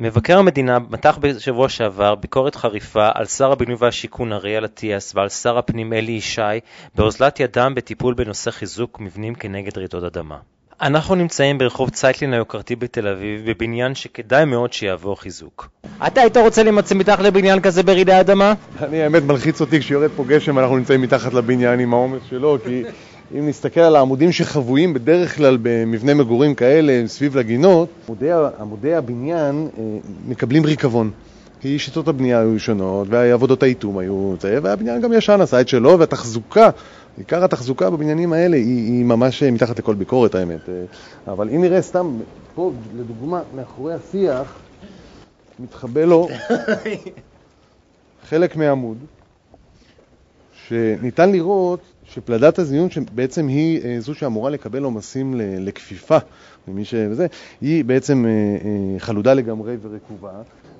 מבקר המדינה מתח בשבוע שעבר ביקורת חריפה על שר הבינוי והשיכון אריאל אטיאס ועל שר הפנים אלי ישי באוזלת ידם בטיפול בנושא חיזוק מבנים כנגד רעידות אדמה. אנחנו נמצאים ברחוב צייטלין היוקרתי בתל אביב, בבניין שכדאי מאוד שיעבור חיזוק. אתה היית רוצה להימצא מתחת לבניין כזה ברעידת אדמה? אני האמת מלחיץ אותי כשיורד פה גשם, אנחנו נמצאים מתחת לבניין עם העומס שלו, כי אם נסתכל על העמודים שחבויים בדרך כלל במבני מגורים כאלה סביב לגינות, עמודי הבניין מקבלים ריקבון. כי שיטות הבנייה היו שונות, ועבודות האיתום היו, והבניין גם ישן עשה את שלו, והתחזוקה, עיקר התחזוקה בבניינים האלה היא ממש מתחת לכל ביקורת האמת. אבל אם נראה סתם, פה לדוגמה, מאחורי השיח, מתחבא לו חלק מהעמוד, שניתן לראות שפלדת הזיון שבעצם היא זו שאמורה לקבל עומסים לכפיפה, היא בעצם חלודה לגמרי ורקובה,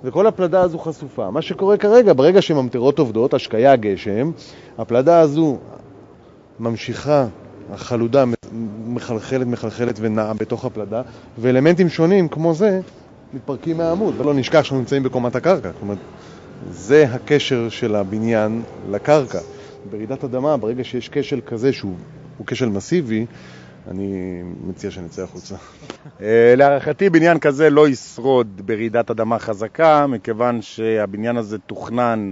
וכל הפלדה הזו חשופה. מה שקורה כרגע, ברגע שממטרות עובדות, השקיה הגשם, הפלדה הזו ממשיכה, החלודה מחלחלת ונעה בתוך הפלדה, ואלמנטים שונים כמו זה מתפרקים מהעמוד. ולא נשכח שאנחנו נמצאים בקומת הקרקע. זאת אומרת, זה הקשר של הבניין לקרקע. ברעידת אדמה, ברגע שיש כשל כזה שהוא כשל מסיבי, אני מציע שנצא החוצה. להערכתי בניין כזה לא ישרוד ברעידת אדמה חזקה, מכיוון שהבניין הזה תוכנן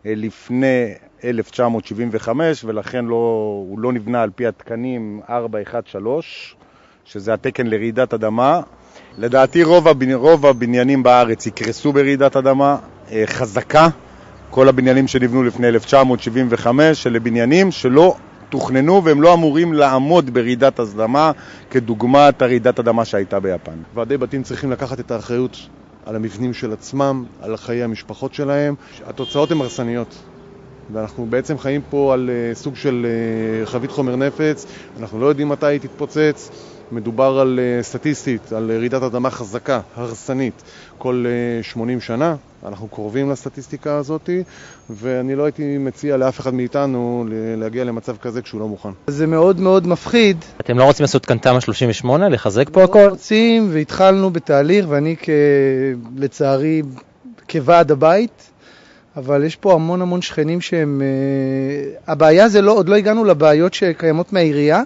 לפני 1975, ולכן הוא לא נבנה על פי התקנים 413, שזה התקן לרעידת אדמה. לדעתי רוב הבניינים בארץ יקרסו ברעידת אדמה חזקה. כל הבניינים שנבנו לפני 1975, אלה בניינים שלא תוכננו והם לא אמורים לעמוד ברעידת אדמה, כדוגמת הרעידת אדמה שהייתה ביפן. ועדי בתים צריכים לקחת את האחריות על המבנים של עצמם, על חיי המשפחות שלהם. התוצאות הן הרסניות. ואנחנו בעצם חיים פה על סוג של חבית חומר נפץ, אנחנו לא יודעים מתי היא תתפוצץ. מדובר על סטטיסטית, על רעידת אדמה חזקה, הרסנית, כל 80 שנה. אנחנו קרובים לסטטיסטיקה הזאת, ואני לא הייתי מציע לאף אחד מאיתנו להגיע למצב כזה כשהוא לא מוכן. זה מאוד מאוד מפחיד. אתם לא רוצים לעשות כאן תמ"א 38, לחזק פה הכל? לא רוצים, והתחלנו בתהליך, ואני לצערי כוועד הבית, אבל יש פה המון שכנים שהם... הבעיה זה לא, עוד לא הגענו לבעיות שקיימות מהעירייה,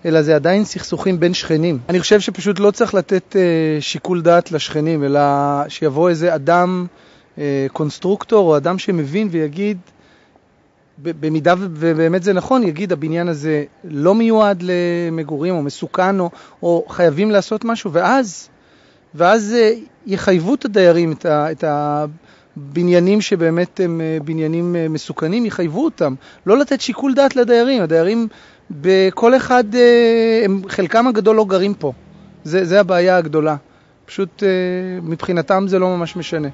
אלא זה עדיין סכסוכים בין שכנים. אני חושב שפשוט לא צריך לתת שיקול דעת לשכנים, אלא שיבוא איזה אדם, קונסטרוקטור או אדם שמבין ויגיד, במידה ובאמת זה נכון, יגיד הבניין הזה לא מיועד למגורים או מסוכן או חייבים לעשות משהו, ואז יחייבו את הדיירים, את הבניינים שבאמת הם בניינים מסוכנים, יחייבו אותם. לא לתת שיקול דעת לדיירים. הדיירים בכל אחד, חלקם הגדול לא גרים פה. זה הבעיה הגדולה. פשוט מבחינתם זה לא ממש משנה.